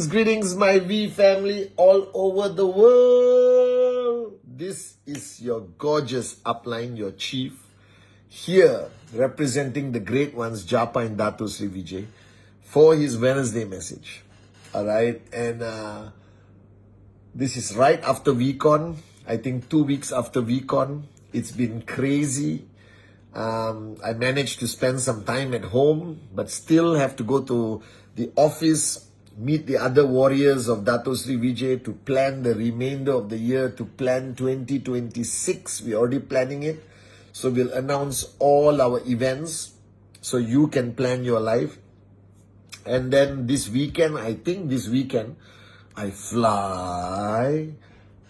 Greetings, my V family all over the world. This is your gorgeous upline, your chief, here representing the great ones, Japa and Dato Sri Vijay, for his Wednesday message. Alright, and this is right after VCon, I think 2 weeks after VCon. It's been crazy. I managed to spend some time at home, but still have to go to the office, meet the other warriors of Dato Sri Vijay to plan the remainder of the year, to plan 2026. We're already planning it. So we'll announce all our events so you can plan your life. And then this weekend, I fly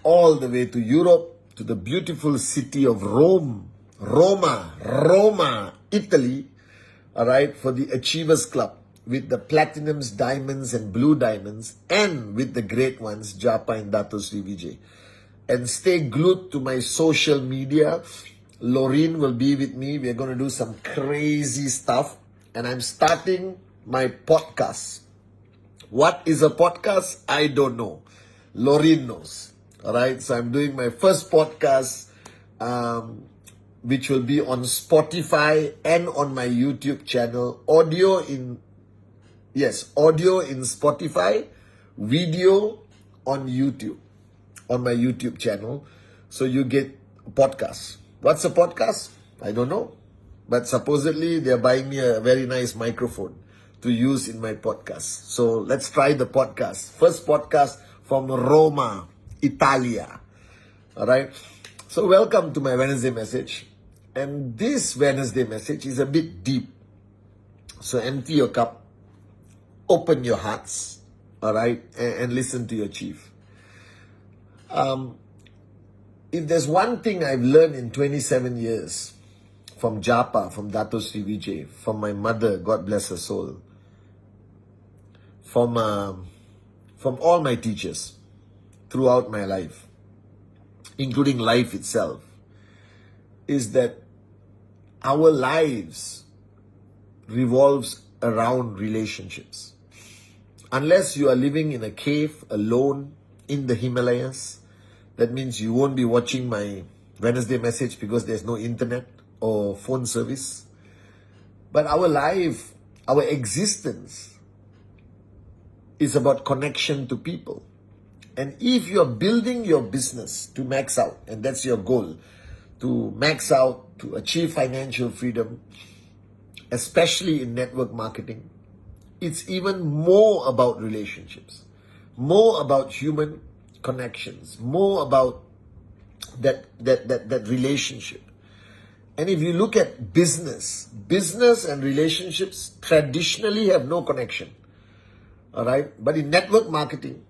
all the way to Europe, to the beautiful city of Roma, Italy, all right, for the Achievers Club with the platinums, diamonds and blue diamonds, and with the great ones, Japa and Dato Sri Vijay. And stay glued to my social media. Loreen will be with me. We're going to do some crazy stuff. And I'm starting my podcast. What is a podcast? I don't know. Loreen knows. All right. So I'm doing my first podcast, which will be on Spotify and on my YouTube channel. Audio in Spotify, video on YouTube, on my YouTube channel. So you get podcasts. What's a podcast? I don't know. But supposedly they're buying me a very nice microphone to use in my podcast. So let's try the podcast. First podcast from Roma, Italia. All right. So welcome to my Wednesday message. And this Wednesday message is a bit deep. So empty your cup. Open your hearts, all right, and listen to your chief. If there's one thing I've learned in 27 years from Japa, from Dato Sri Vijay, from my mother, God bless her soul, from all my teachers throughout my life, including life itself, is that our lives revolves around relationships. Unless you are living in a cave alone in the Himalayas, that means you won't be watching my Wednesday message because there's no internet or phone service. But our life, our existence is about connection to people. And if you're building your business to max out, and that's your goal, to max out, to achieve financial freedom, especially in network marketing, it's even more about relationships, more about human connections, more about that relationship. And if you look at business and relationships traditionally have no connection. All right. But in network marketing,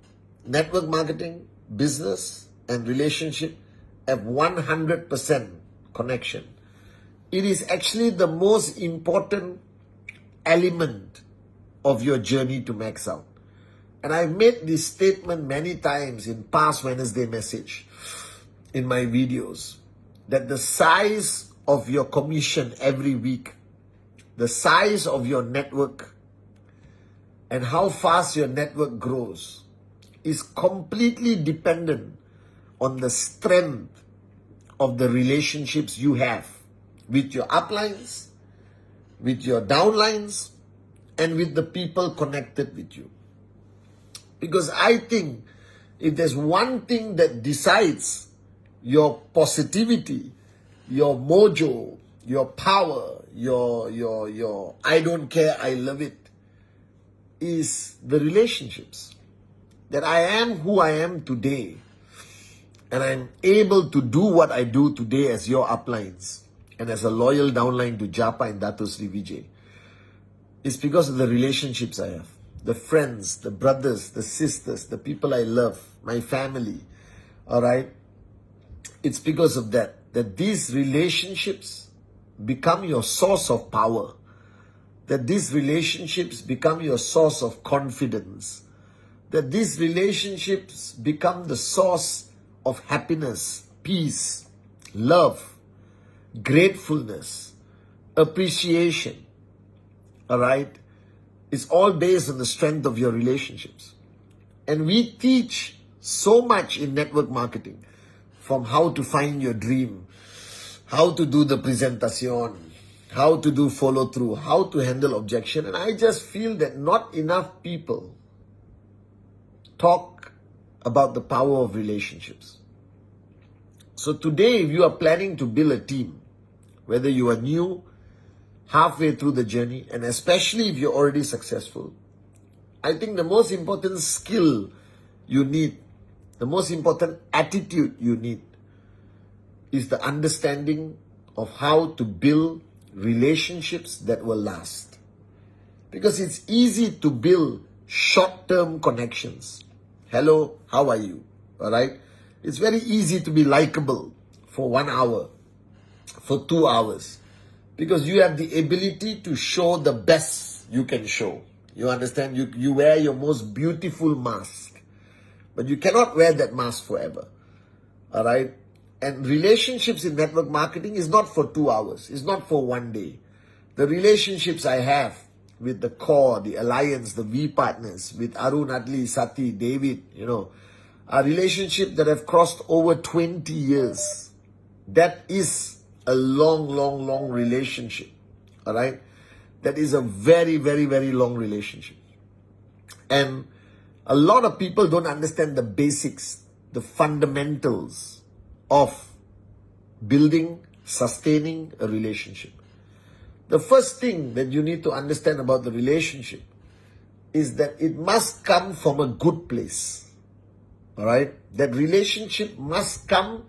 business and relationship have 100% connection. It is actually the most important element of your journey to max out. And I've made this statement many times in past Wednesday message, in my videos, that the size of your commission every week, the size of your network, and how fast your network grows is completely dependent on the strength of the relationships you have with your uplines, with your downlines, and with the people connected with you. Because I think if there's one thing that decides your positivity, your mojo, your power, your I don't care, I love it, is the relationships. That I am who I am today, and I'm able to do what I do today as your uplines, and as a loyal downline to Japa and Dato Sri Vijay, is because of the relationships I have. The friends, the brothers, the sisters, the people I love, my family, all right? It's because of that these relationships become your source of power, that these relationships become your source of confidence, that these relationships become the source of happiness, peace, love, gratefulness, appreciation, all right? It's all based on the strength of your relationships. And we teach so much in network marketing, from how to find your dream, how to do the presentation, how to do follow through, how to handle objection. And I just feel that not enough people talk about the power of relationships. So today, if you are planning to build a team, whether you are new, halfway through the journey, and especially if you're already successful, I think the most important skill you need, the most important attitude you need, is the understanding of how to build relationships that will last. Because it's easy to build short-term connections. Hello, how are you? All right? It's very easy to be likable for 1 hour, for 2 hours, because you have the ability to show the best you can show. You understand? You wear your most beautiful mask, but you cannot wear that mask forever. All right? And relationships in network marketing is not for 2 hours. It's not for 1 day. The relationships I have with the core, the alliance, the V partners, with Arun, Adli, Sati, David, are relationships that have crossed over 20 years. That is a long, long, long relationship. All right? That is a very, very, very long relationship. And a lot of people don't understand the basics, the fundamentals of building, sustaining a relationship. The first thing that you need to understand about the relationship is that it must come from a good place. All right? That relationship must come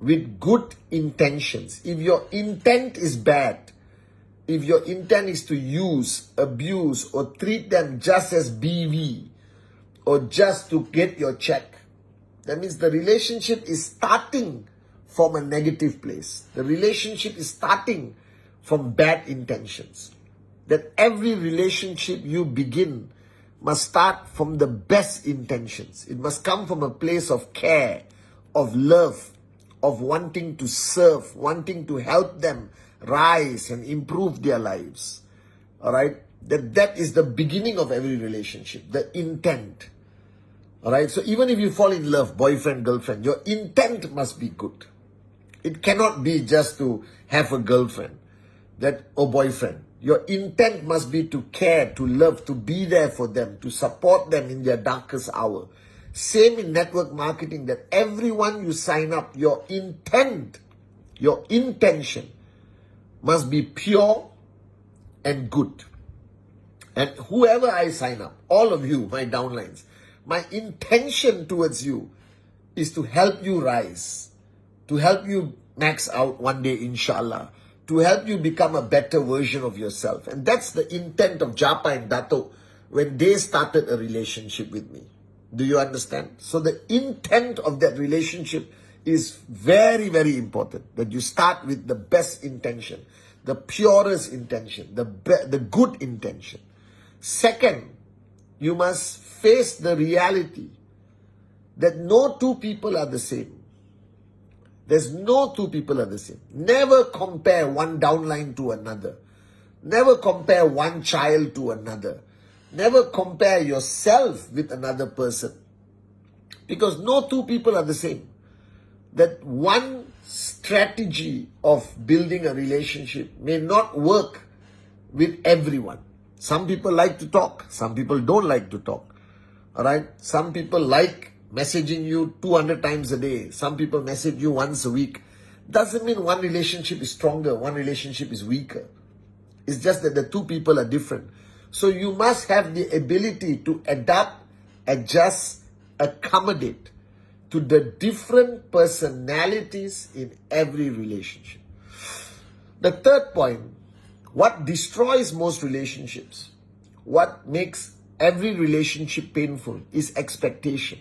with good intentions. If your intent is bad, if your intent is to use, abuse, or treat them just as BV, or just to get your check, that means the relationship is starting from a negative place. The relationship is starting from bad intentions. That every relationship you begin must start from the best intentions. It must come from a place of care, of love, of wanting to serve, wanting to help them rise and improve their lives. All right? That is the beginning of every relationship, the intent. All right? So even if you fall in love, boyfriend, girlfriend, your intent must be good. It cannot be just to have a girlfriend or boyfriend. Your intent must be to care, to love, to be there for them, to support them in their darkest hour. Same in network marketing, that everyone you sign up, your intent, your intention must be pure and good. And whoever I sign up, all of you, my downlines, my intention towards you is to help you rise, to help you max out one day, inshallah, to help you become a better version of yourself. And that's the intent of Japa and Dato when they started a relationship with me. Do you understand? So the intent of that relationship is very, very important. That you start with the best intention, the purest intention, the good intention. Second, you must face the reality that no two people are the same. There's no two people are the same. Never compare one downline to another. Never compare one child to another. Never compare yourself with another person. Because no two people are the same. That one strategy of building a relationship may not work with everyone. Some people like to talk. Some people don't like to talk. All right? Some people like messaging you 200 times a day. Some people message you once a week. Doesn't mean one relationship is stronger, one relationship is weaker. It's just that the two people are different. So you must have the ability to adapt, adjust, accommodate to the different personalities in every relationship. The third point, what destroys most relationships, what makes every relationship painful is expectation.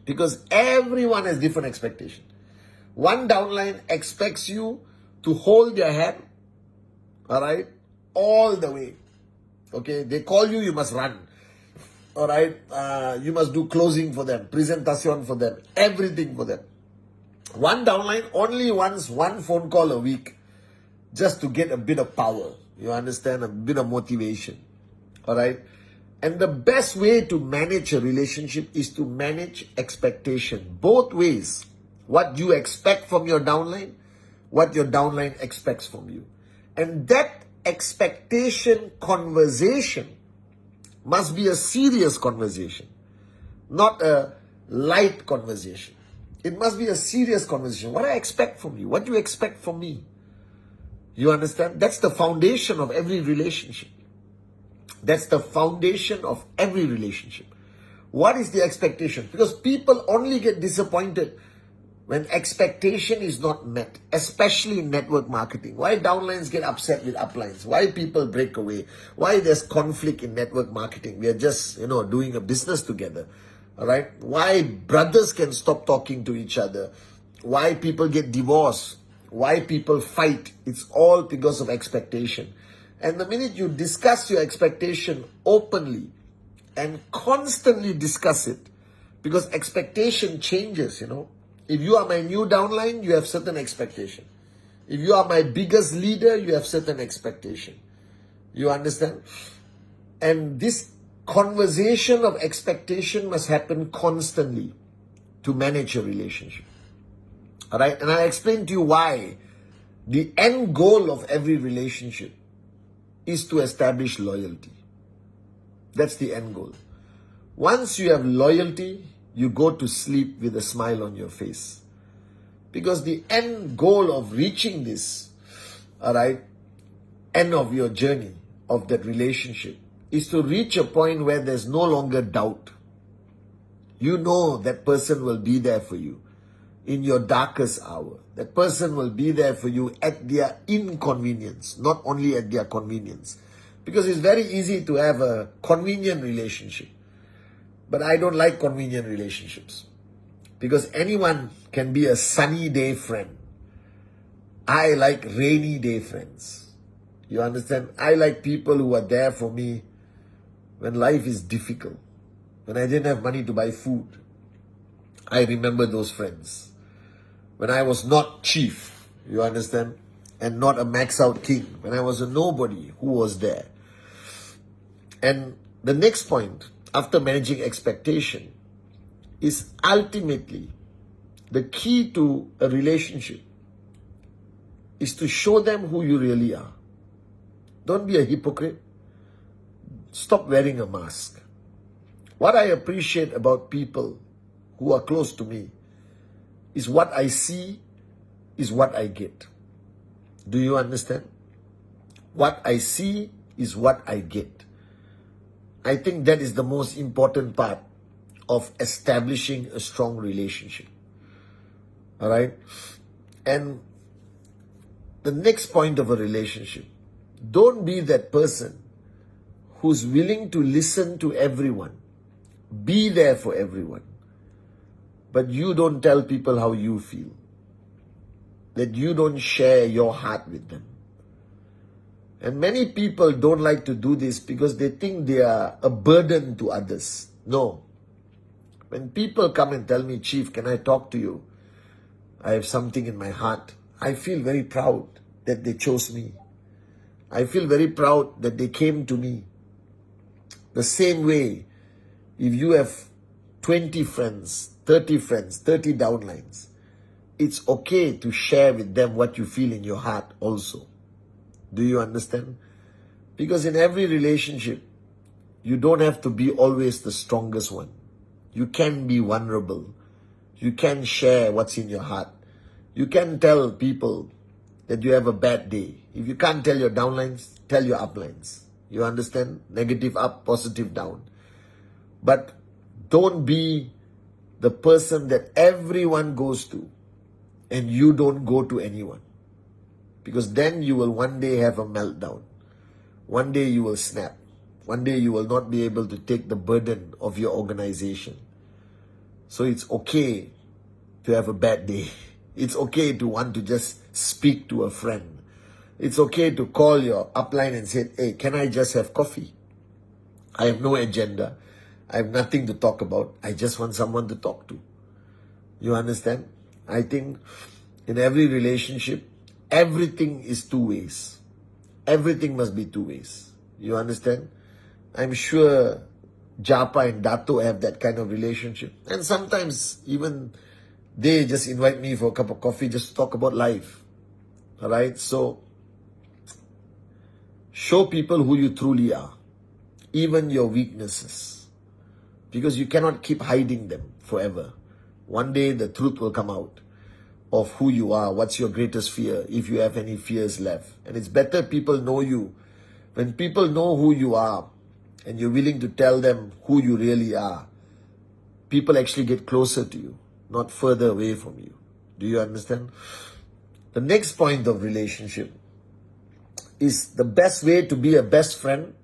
Because everyone has different expectation. One downline expects you to hold their hand, all right, all the way. Okay, they call you, you must run. All right, you must do closing for them, presentation for them, everything for them. One downline only wants one phone call a week just to get a bit of power. You understand? A bit of motivation. All right. And the best way to manage a relationship is to manage expectation both ways. What you expect from your downline, what your downline expects from you. And that expectation conversation must be a serious conversation, not a light conversation. It must be a serious conversation. What I expect from you, what you expect from me. You understand? That's the foundation of every relationship. That's the foundation of every relationship. What is the expectation? Because people only get disappointed when expectation is not met, especially in network marketing. Why downlines get upset with uplines? Why people break away? Why there's conflict in network marketing? We are just, doing a business together. All right? Why brothers can stop talking to each other? Why people get divorced? Why people fight? It's all because of expectation. And the minute you discuss your expectation openly and constantly discuss it, because expectation changes, If you are my new downline, you have certain expectation. If you are my biggest leader, you have certain expectation. You understand? And this conversation of expectation must happen constantly to manage a relationship. All right? And I'll explain to you why the end goal of every relationship is to establish loyalty. That's the end goal. Once you have loyalty, you go to sleep with a smile on your face. Because the end goal of reaching this, all right, end of your journey of that relationship is to reach a point where there's no longer doubt. You know that person will be there for you in your darkest hour. That person will be there for you at their inconvenience, not only at their convenience. Because it's very easy to have a convenient relationship. But I don't like convenient relationships. Because anyone can be a sunny day friend. I like rainy day friends. You understand? I like people who are there for me when life is difficult. When I didn't have money to buy food. I remember those friends. When I was not chief, you understand? And not a max out king. When I was a nobody, who was there? And the next point, after managing expectation, is ultimately the key to a relationship is to show them who you really are. Don't be a hypocrite. Stop wearing a mask. What I appreciate about people who are close to me is what I see is what I get. Do you understand? What I see is what I get. I think that is the most important part of establishing a strong relationship. All right? And the next point of a relationship, don't be that person who's willing to listen to everyone. Be there for everyone. But you don't tell people how you feel. That you don't share your heart with them. And many people don't like to do this because they think they are a burden to others. No. When people come and tell me, Chief, can I talk to you? I have something in my heart. I feel very proud that they chose me. I feel very proud that they came to me. The same way, if you have 20 friends, 30 downlines, it's okay to share with them what you feel in your heart also. Do you understand? Because in every relationship, you don't have to be always the strongest one. You can be vulnerable. You can share what's in your heart. You can tell people that you have a bad day. If you can't tell your downlines, tell your uplines. You understand? Negative up, positive down. But don't be the person that everyone goes to and you don't go to anyone. Because then you will one day have a meltdown. One day you will snap. One day you will not be able to take the burden of your organization. So it's okay to have a bad day. It's okay to want to just speak to a friend. It's okay to call your upline and say, hey, can I just have coffee? I have no agenda. I have nothing to talk about. I just want someone to talk to. You understand? I think in every relationship, everything is two ways. Everything must be two ways. You understand? I'm sure Japa and Dato have that kind of relationship. And sometimes even they just invite me for a cup of coffee just to talk about life. Alright? So, show people who you truly are. Even your weaknesses. Because you cannot keep hiding them forever. One day the truth will come out of who you are, what's your greatest fear, if you have any fears left. And it's better people know you. When people know who you are, and you're willing to tell them who you really are, people actually get closer to you, not further away from you. Do you understand? The next point of relationship is the best way to be a best friend,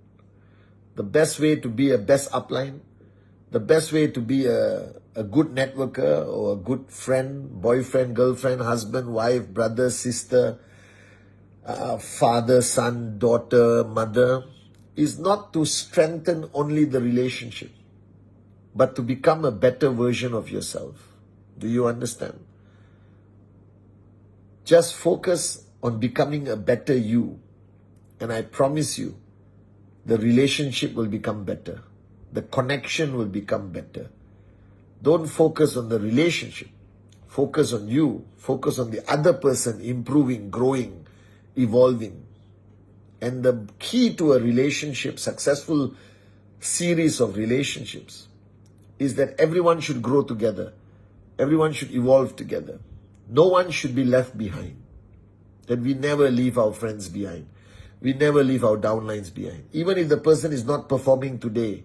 the best way to be a best upline, the best way to be a good networker or a good friend, boyfriend, girlfriend, husband, wife, brother, sister, father, son, daughter, mother, is not to strengthen only the relationship, but to become a better version of yourself. Do you understand? Just focus on becoming a better you, and I promise you, the relationship will become better. The connection will become better. Don't focus on the relationship. Focus on you. Focus on the other person improving, growing, evolving. And the key to a relationship, successful series of relationships, is that everyone should grow together. Everyone should evolve together. No one should be left behind. That we never leave our friends behind. We never leave our downlines behind. Even if the person is not performing today,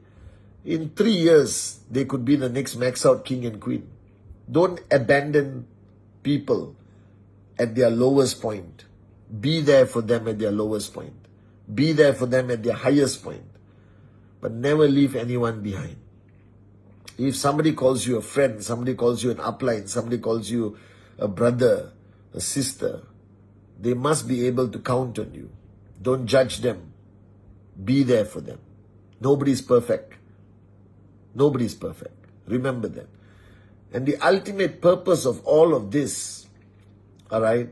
in 3 years, they could be the next max out king and queen. Don't abandon people at their lowest point. Be there for them at their lowest point. Be there for them at their highest point. But never leave anyone behind. If somebody calls you a friend, somebody calls you an upline, somebody calls you a brother, a sister, they must be able to count on you. Don't judge them. Be there for them. Nobody's perfect. Nobody's perfect. Remember that. And the ultimate purpose of all of this, alright,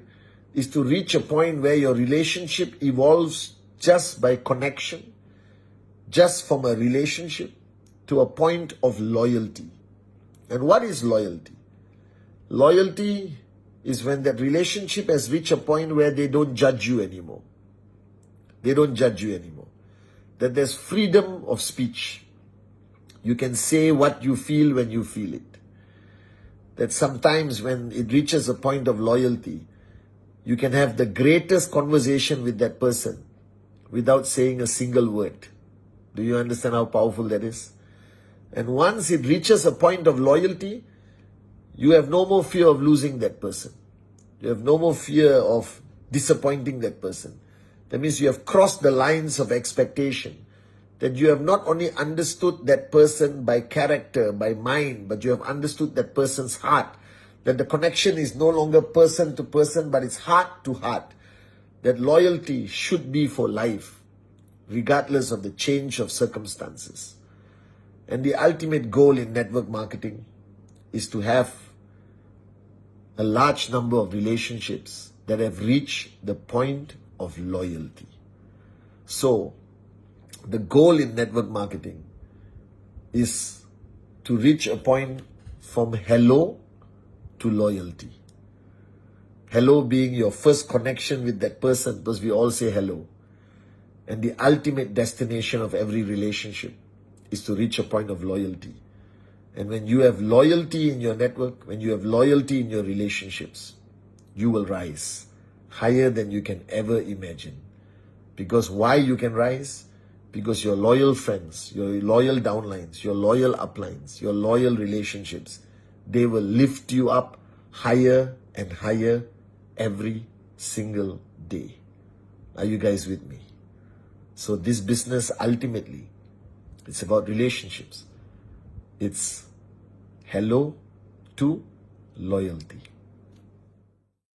is to reach a point where your relationship evolves just by connection, just from a relationship to a point of loyalty. And what is loyalty? Loyalty is when that relationship has reached a point where they don't judge you anymore. They don't judge you anymore. That there's freedom of speech. You can say what you feel when you feel it. That sometimes when it reaches a point of loyalty, you can have the greatest conversation with that person without saying a single word. Do you understand how powerful that is? And once it reaches a point of loyalty, you have no more fear of losing that person. You have no more fear of disappointing that person. That means you have crossed the lines of expectation. That you have not only understood that person by character, by mind, but you have understood that person's heart. That the connection is no longer person to person, but it's heart to heart. That loyalty should be for life, regardless of the change of circumstances. And the ultimate goal in network marketing is to have a large number of relationships that have reached the point of loyalty. So, the goal in network marketing is to reach a point from hello to loyalty. Hello being your first connection with that person, because we all say hello. And the ultimate destination of every relationship is to reach a point of loyalty. And when you have loyalty in your network, when you have loyalty in your relationships, you will rise higher than you can ever imagine. Because why you can rise? Because your loyal friends, your loyal downlines, your loyal uplines, your loyal relationships, they will lift you up higher and higher every single day. Are you guys with me? So this business ultimately, it's about relationships. It's hello to loyalty.